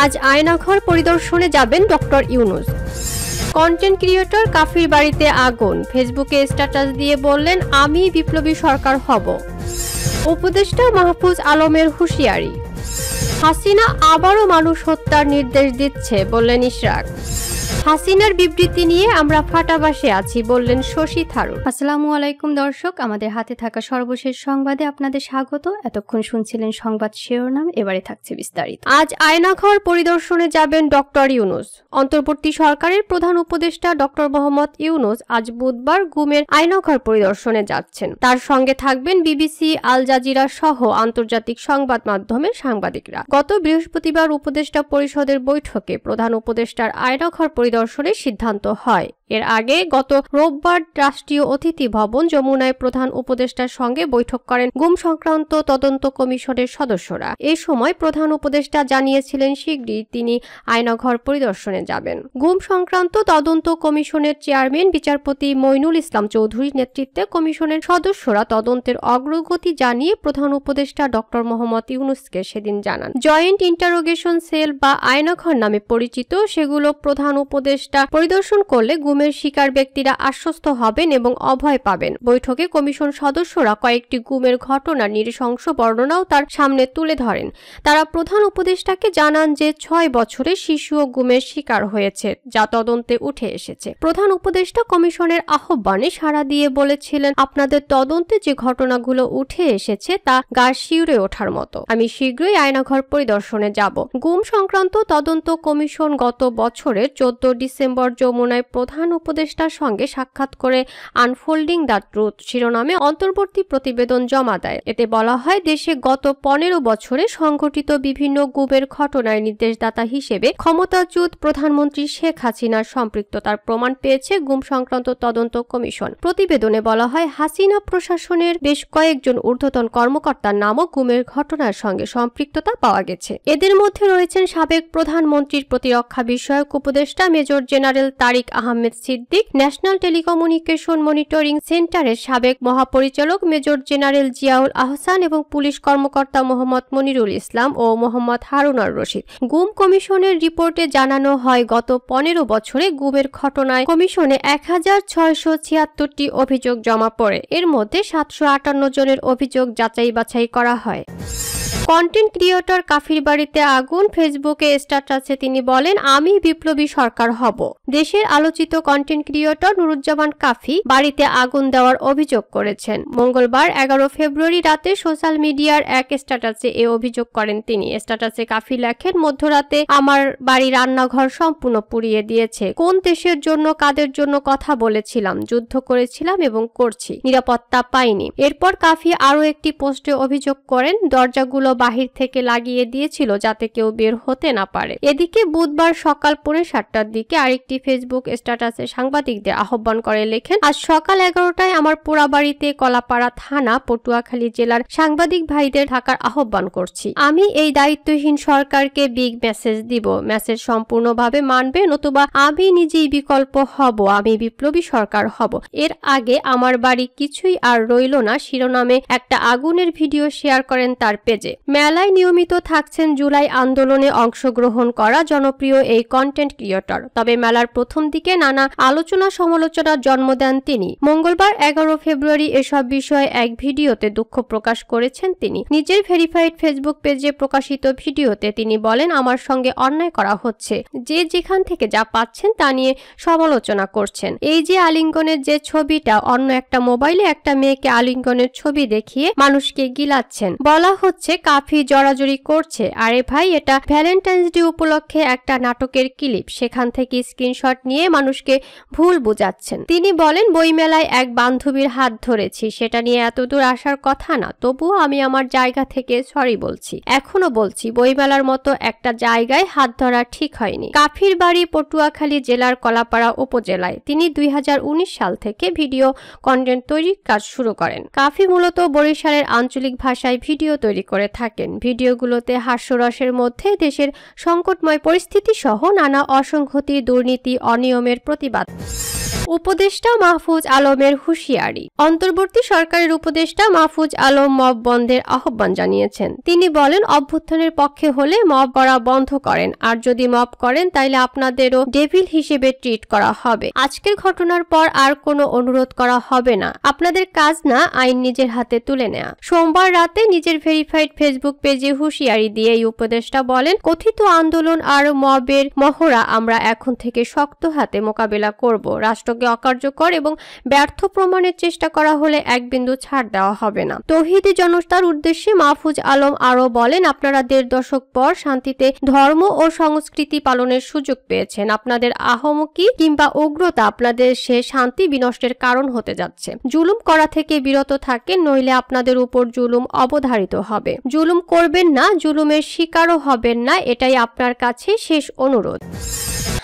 আজ আয়নাঘর পরিদর্শনে যাবেন ডক্টর ইউনূস। কন্টেন্ট ক্রিয়েটর কাফির বাড়িতে আগুন, ফেসবুকে স্ট্যাটাস দিয়ে বললেন আমি বিপ্লবী সরকার হব। উপদেষ্টা মাহফুজ আলমের হুঁশিয়ারি, হাসিনা আবারও মানুষ হত্যার নির্দেশ দিচ্ছে বললেন ইশরাক। হাসিনার বিবৃতি নিয়ে আমরা ফাটাবাসে আছি বললেন শশী থারুর। আসসালামু আলাইকুম দর্শক, আমাদের হাতে থাকা সর্বশেষ সংবাদে আপনাদের স্বাগত। এতক্ষণ শুনছিলেন সংবাদ শিরোনাম, এবারে থাকছে বিস্তারিত। আজ আয়নাঘর পরিদর্শনে যাবেন ডক্টর ইউনূস। অন্তর্বর্তী সরকারের প্রধান উপদেষ্টা ডক্টর মোহাম্মদ ইউনূস আজ বুধবার গুমের আয়নাঘর পরিদর্শনে যাচ্ছেন। তার সঙ্গে থাকবেন বিবিসি, আল জাজিরা সহ আন্তর্জাতিক সংবাদ মাধ্যমের সাংবাদিকরা। গত বৃহস্পতিবার উপদেষ্টা পরিষদের বৈঠকে প্রধান উপদেষ্টার আয়নাঘর পরিদর্শনের সিদ্ধান্ত হয়। এর আগে গত রোববার রাষ্ট্রীয় অতিথি ভবন যমুনায় প্রধান উপদেষ্টার সঙ্গে বৈঠক করেন গুম সংক্রান্ত তদন্ত কমিশনের সদস্যরা। এ সময় প্রধান উপদেষ্টা জানিয়েছিলেন শীঘ্রই তিনি আয়নাঘর পরিদর্শনে যাবেন। গুম সংক্রান্ত তদন্ত কমিশনের চেয়ারম্যান বিচারপতি মইনুল ইসলাম চৌধুরীর নেতৃত্বে কমিশনের সদস্যরা তদন্তের অগ্রগতি জানিয়ে প্রধান উপদেষ্টা ডক্টর মোহাম্মদ ইউনূসকে সেদিন জানান। জয়েন্ট ইন্টারোগেশন সেল বা আয়নাঘর নামে পরিচিত সেগুলো প্রধান উপদেষ্টা পরিদর্শন করলে গুমের শিকার ব্যক্তিরা আশ্বস্ত হবেন এবং অভয় পাবেন। বৈঠকে কমিশন সদস্যরা কয়েকটি গুমের ঘটনার নৃশংস বর্ণনাও তার সামনে তুলে ধরেন। তারা প্রধান উপদেষ্টাকে জানান যে 6 বছরে শিশুও গুমের শিকার হয়েছে, যা তদন্তে উঠে এসেছে। প্রধান উপদেষ্টা কমিশনের আহ্বানে সাড়া দিয়ে বলেছিলেন, আপনাদের তদন্তে যে ঘটনাগুলো উঠে এসেছে তা গা শিউরে ওঠার মতো। আমি শীঘ্রই আয়নাঘর পরিদর্শনে যাব। গুম সংক্রান্ত তদন্ত কমিশন গত বছরের 14 ডিসেম্বর যমুনায় প্রধান উপদেষ্টার সঙ্গে সাক্ষাৎ করে আনফোল্ডিং দ্য ট্রুথ শিরোনামে অন্তর্বর্তী প্রতিবেদন জমা দেয়। এতে বলা হয়, দেশে গত 15 বছরে সংঘটিত বিভিন্ন গুমের ঘটনায় নির্দেশদাতা হিসেবে ক্ষমতাচ্যুত প্রধানমন্ত্রী শেখ হাসিনার সম্পৃক্ততার প্রমাণ পেয়েছে গুম সংক্রান্ত তদন্ত কমিশন। প্রতিবেদনে বলা হয়, হাসিনা প্রশাসনের বেশ কয়েকজন ঊর্ধ্বতন কর্মকর্তার নামও গুমের ঘটনার সঙ্গে সম্পৃক্ততা পাওয়া গেছে। এদের মধ্যে রয়েছেন সাবেক প্রধানমন্ত্রীর প্রতিরক্ষা বিষয়ক উপদেষ্টা major general Tariq Ahmed Siddique, national telecommunication monitoring সেন্টারের সাবেক মহাপরিচালক মেজর জেনারেল জিয়াউল আহসান এবং পুলিশ কর্মকর্তা মোহাম্মদ মনিরুল ইসলাম ও মোহাম্মদ হারুনার রশিদ। গুম কমিশনের রিপোর্টে জানানো হয়, গত 15 বছরে গুমের ঘটনায় কমিশনে 1676টি অভিযোগ জমা পড়ে। এর মধ্যে 758 জনের অভিযোগ যাচাই বাছাই করা হয়। কন্টেন্ট ক্রিয়েটর কাফির বাড়িতে আগুন, ফেসবুকে স্ট্যাটাসে তিনি বলেন আমি বিপ্লবী সরকার হব। দেশের আলোচিত কন্টেন্ট ক্রিয়েটর নুরুজ্জামান কাফি বাড়িতে আগুন দেওয়ার অভিযোগ করেছেন। মঙ্গলবার 11 ফেব্রুয়ারি রাতে সোশ্যাল মিডিয়ার এক স্ট্যাটাসে এ অভিযোগ করেন তিনি। স্ট্যাটাসে কাফি লেখেন, মধ্যরাতে আমার বাড়ি রান্নাঘর সম্পূর্ণ পুড়িয়ে দিয়েছে। কোন দেশের জন্য কাদের জন্য কথা বলেছিলাম, যুদ্ধ করেছিলাম এবং করছি, নিরাপত্তা পাইনি। এরপর কাফি আরও একটি পোস্টে অভিযোগ করেন, দরজাগুলো বাহির থেকে লাগিয়ে দিয়েছিল যাতে কেউ বের হতে না পারে। এদিকে বুধবার সকাল 7:30টার দিকে আরেকটি ফেসবুক স্ট্যাটাসে সাংবাদিকদের আহ্বান করে লেখেন, আজ সকাল 11টায় আমার পোড়াবাড়িতে কলাপাড়া থানা পটুয়াখালী জেলার সাংবাদিক ভাইদের থাকার আহ্বান করছি। আমি এই দায়িত্বহীন সরকারকে বিগ মেসেজ দিব। মেসেজ সম্পূর্ণভাবে মানবে, নতুবা আমি নিজেই বিকল্প হব। আমি বিপ্লবী সরকার হব। এর আগে আমার বাড়ি কিছুই আর রইল না শিরোনামে একটা আগুনের ভিডিও শেয়ার করেন তার পেজে। মেলায় নিয়মিত থাকছেন জুলাই আন্দোলনে অংশগ্রহণ করা জনপ্রিয় এই কন্টেন্ট ক্রিয়েটর। তবে মেলার প্রথম দিকে নানা আলোচনা সমালোচনার জন্ম দেন তিনি। মঙ্গলবার 11 ফেব্রুয়ারি এসব বিষয়ে এক ভিডিওতে দুঃখ প্রকাশ করেছেন তিনি। নিজের ভেরিফাইড ফেসবুক পেজে প্রকাশিত ভিডিওতে তিনি বলেন, আমার সঙ্গে অন্যায় করা হচ্ছে, যে যেখান থেকে যা পাচ্ছেন তা নিয়ে সমালোচনা করছেন। এই যে আলিঙ্গনের যে ছবিটা, অন্য একটা মোবাইলে একটা মেয়েকে আলিঙ্গনের ছবি দেখিয়ে মানুষকে গিলাচ্ছেন। বলা হচ্ছে কাফি জড়াজড়ি করছে। আরে ভাই, এটা ভ্যালেন্টাইন্স ডে উপলক্ষে একটা নাটকের ক্লিপ, সেখান থেকে স্ক্রিনশট নিয়ে মানুষকে ভুল বোঝাচ্ছেন। তিনি বলেন, বইমেলায় এক বান্ধবীর হাত ধরেছি, সেটা নিয়ে এতদূর আসার কথা না, তবুও আমি আমার জায়গা থেকে সরি বলছি, এখনো বলছি, বইমেলার মতো একটা জায়গায় হাত ধরা ঠিক হয়নি। কাফির বাড়ি পটুয়াখালী জেলার কলাপাড়া উপজেলায়। তিনি 2019 সাল থেকে ভিডিও কন্টেন্ট তৈরির কাজ শুরু করেন। কাফি মূলত বরিশালের আঞ্চলিক ভাষায় ভিডিও তৈরি করে থাকেন। ভিডিওগুলোতে হাস্যরসের মধ্যে দেশের সংকটময় পরিস্থিতি সহ নানা অসংহতি, দুর্নীতি, অনিয়মের প্রতিবাদ উপদেষ্টা মাহফুজ আলমের হুঁশিয়ারি। অন্তর্বর্তী সরকারের উপদেষ্টা মাহফুজ আলম মব বন্ধের আহ্বান জানিয়েছেন। তিনি বলেন, অভ্যুত্থানের পক্ষে হলে মব করা বন্ধ করেন, আর যদি মব করেন তাইলে আপনাদেরও ডেভিল হিসেবে ট্রিট করা হবে। আজকের ঘটনার পর আর কোনো অনুরোধ করা হবে না। আপনাদের কাজ না আইন নিজের হাতে তুলে নেওয়া। সোমবার রাতে নিজের ভেরিফাইড ফেসবুক পেজে হুঁশিয়ারি দিয়ে এই উপদেষ্টা বলেন, কথিত আন্দোলন আর মবের মহড়া আমরা এখন থেকে শক্ত হাতে মোকাবেলা করব। রাষ্ট্রকে অকার্যকর এবং ব্যর্থ প্রমাণের চেষ্টা করা হলে এক বিন্দু ছাড় দেওয়া হবে না। তৌহিদি জনতার উদ্দেশ্যে মাহফুজ আলম আরও বলেন, আপনারা ১.৫ দশক পর শান্তিতে ধর্ম ও সংস্কৃতি পালনের সুযোগ পেয়েছেন। আপনাদের আহমকি কিংবা উগ্রতা আপনাদের সে শান্তি বিনষ্টের কারণ হতে যাচ্ছে। জুলুম করা থেকে বিরত থাকেন, নইলে আপনাদের উপর জুলুম অবধারিত হবে। জুলুম করবেন না, জুলুমের শিকারও হবেন না, এটাই আপনার কাছে শেষ অনুরোধ।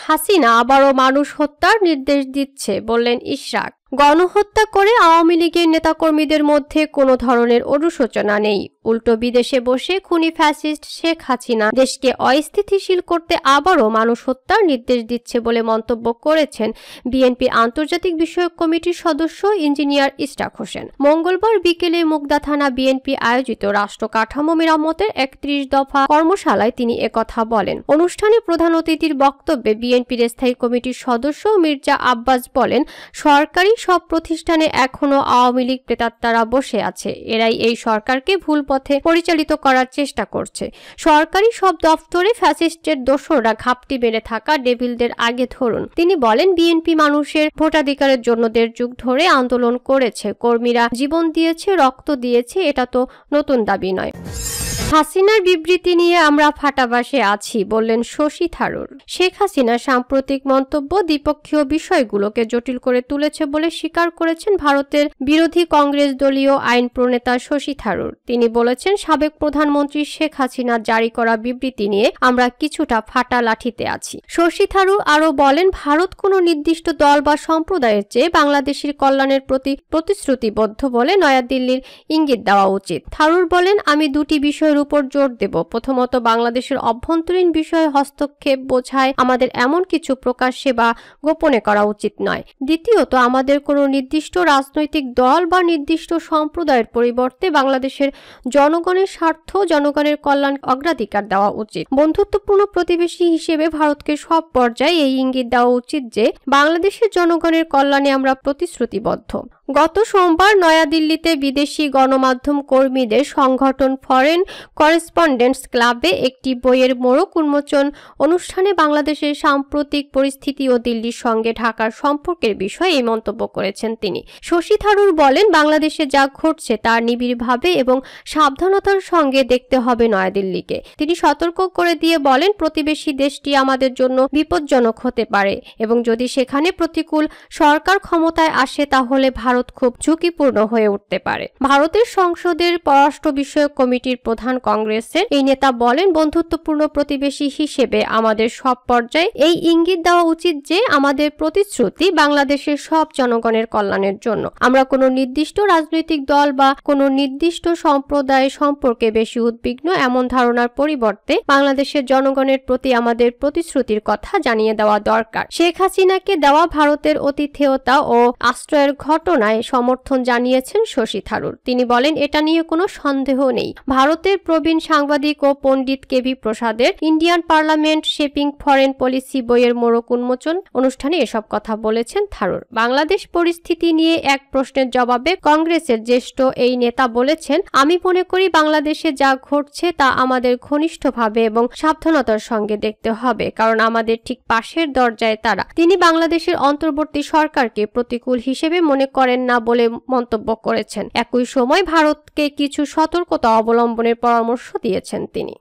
হাসিনা আবারও মানুষ হত্যার নির্দেশ দিচ্ছে, বললেন ইশরাক। গণহত্যা করে আওয়ামী লীগের নেতাকর্মীদের মধ্যে কোনো ধরনের অনুশোচনা নেই। উল্টো বিদেশে বসে খুনি ফ্যাসিস্ট শেখ হাসিনা দেশকে অস্থিতিশীল করতে আবারও মানুষ হত্যার নির্দেশ দিচ্ছে বলে মন্তব্য করেছেন বিএনপির আন্তর্জাতিক বিষয়ক কমিটির সদস্য ইঞ্জিনিয়ার ইশরাক হোসেন। মঙ্গলবার বিকেলে মুগদা থানা বিএনপি আয়োজিত রাষ্ট্র কাঠামো মেরামতের ৩১ দফা কর্মশালায় তিনি একথা বলেন। অনুষ্ঠানে প্রধান অতিথির বক্তব্যে বিএনপির স্থায়ী কমিটির সদস্য মির্জা আব্বাস বলেন, সরকারি সব প্রতিষ্ঠানে এখনো আওয়ামী লীগ প্রেতাত্মারা বসে আছে। এরাই এই সরকারকে ভুল পথে পরিচালিত করার চেষ্টা করছে। সরকারি সব দফতরে ফ্যাসিস্টের দোসররা ঘাপটি বেড়ে থাকা ডেভিলদের আগে ধরুন। তিনি বলেন, বিএনপি মানুষের ভোটাধিকারের জন্য ১.৫ যুগ ধরে আন্দোলন করেছে, কর্মীরা জীবন দিয়েছে, রক্ত দিয়েছে, এটা তো নতুন দাবি নয়। হাসিনার বিবৃতি নিয়ে আমরা ফাটাবাসে আছি, বললেন শশী থারুর। শেখ হাসিনার সাম্প্রতিক মন্তব্য দ্বিপক্ষীয় বিষয়গুলোকে জটিল করে তুলেছে বলে স্বীকার করেছেন ভারতের বিরোধী কংগ্রেস দলীয় আইন প্রণেতা শশী থারুর। তিনি বলেছেন, সাবেক প্রধানমন্ত্রী শেখ হাসিনার জারি করা বিবৃতি নিয়ে আমরা কিছুটা ফাটা লাঠিতে আছি। শশী থারুর আরও বলেন, ভারত কোনো নির্দিষ্ট দল বা সম্প্রদায়ের চেয়ে বাংলাদেশের কল্যাণের প্রতি প্রতিশ্রুতিবদ্ধ বলে নয়াদিল্লির ইঙ্গিত দেওয়া উচিত। থারুর বলেন, আমি দুটি বিষয়ের উপর জোর দেব। প্রথমত, বাংলাদেশের অভ্যন্তরীণ বিষয়ে হস্তক্ষেপ বোঝায় আমাদের এমন কিছু প্রকাশ্যে বা গোপনে করা উচিত নয়। দ্বিতীয়ত, আমাদের কোনো নির্দিষ্ট রাজনৈতিক দল বা নির্দিষ্ট সম্প্রদায়ের পরিবর্তে বাংলাদেশের জনগণের স্বার্থ, জনগণের কল্যাণ অগ্রাধিকার দেওয়া উচিত। বন্ধুত্বপূর্ণ প্রতিবেশী হিসেবে ভারতকে সব পর্যায়ে এই ইঙ্গিত দেওয়া উচিত যে বাংলাদেশের জনগণের কল্যাণে আমরা প্রতিশ্রুতিবদ্ধ। গত সোমবার নয়াদিল্লিতে বিদেশি গণমাধ্যম কর্মীদের সংগঠন ফরেন করেসপন্ডেন্টস ক্লাবে একটি বইয়ের মোড়ক উন্মোচন অনুষ্ঠানে বাংলাদেশের সাম্প্রতিক পরিস্থিতি ও দিল্লির সঙ্গে ঢাকার সম্পর্কের বিষয়ে এই মন্তব্য করেছেন তিনি। শশী থারুর বলেন, বাংলাদেশে যা ঘটছে তা নিবিড়ভাবে এবং সাবধানতার সঙ্গে দেখতে হবে নয়াদিল্লিকে। তিনি সতর্ক করে দিয়ে বলেন, প্রতিবেশী দেশটি আমাদের জন্য বিপজ্জনক হতে পারে এবং যদি সেখানে প্রতিকূল সরকার ক্ষমতায় আসে তাহলে ভারত খুব ঝুঁকিপূর্ণ হয়ে উঠতে পারে। ভারতের সংসদের পররাষ্ট্র বিষয়ক কমিটির প্রধান কংগ্রেসের এই নেতা বলেন, বন্ধুত্বপূর্ণ প্রতিবেশী হিসেবে আমাদের সব পর্যায়ে এই ইঙ্গিত দেওয়া উচিত যে আমাদের প্রতিশ্রুতি বাংলাদেশের সব জনগণের কল্যাণের জন্য। আমরা কোনো নির্দিষ্ট রাজনৈতিক দল বা কোনো নির্দিষ্ট সম্প্রদায় সম্পর্কে বেশি উদ্বিগ্ন এমন ধারণার পরিবর্তে বাংলাদেশের জনগণের প্রতি আমাদের প্রতিশ্রুতির কথা জানিয়ে দেওয়া দরকার। শেখ হাসিনাকে দেওয়া ভারতের অতিথেয়তা ও আশ্রয়ের ঘটনায় সমর্থন জানিয়েছেন শশী থারুর। তিনি বলেন, এটা নিয়ে কোনো সন্দেহ নেই। ভারতের প্রবীণ সাংবাদিক ও পণ্ডিত কেভি প্রসাদের Indian parliament shaping foreign policy বইয়ের মোড়ক উন্মোচন অনুষ্ঠানে এসব কথা বলেছেন থারুর। বাংলাদেশ পরিস্থিতি নিয়ে এক প্রশ্নের জবাবে কংগ্রেসের জ্যেষ্ঠ এই নেতা বলেছেন, আমি মনে করি বাংলাদেশে যা ঘটছে তা আমাদের ঘনিষ্ঠভাবে এবং সাবধানতার সঙ্গে দেখতে হবে, কারণ আমাদের ঠিক পাশের দরজায় তারা। তিনি বাংলাদেশের অন্তর্বর্তী সরকারকে প্রতিকূল হিসেবে মনে করেন না বলে মন্তব্য করেছেন। একই সময় ভারতকে কিছু সতর্কতা অবলম্বনের পরামর্শ দিয়েছেন তিনি।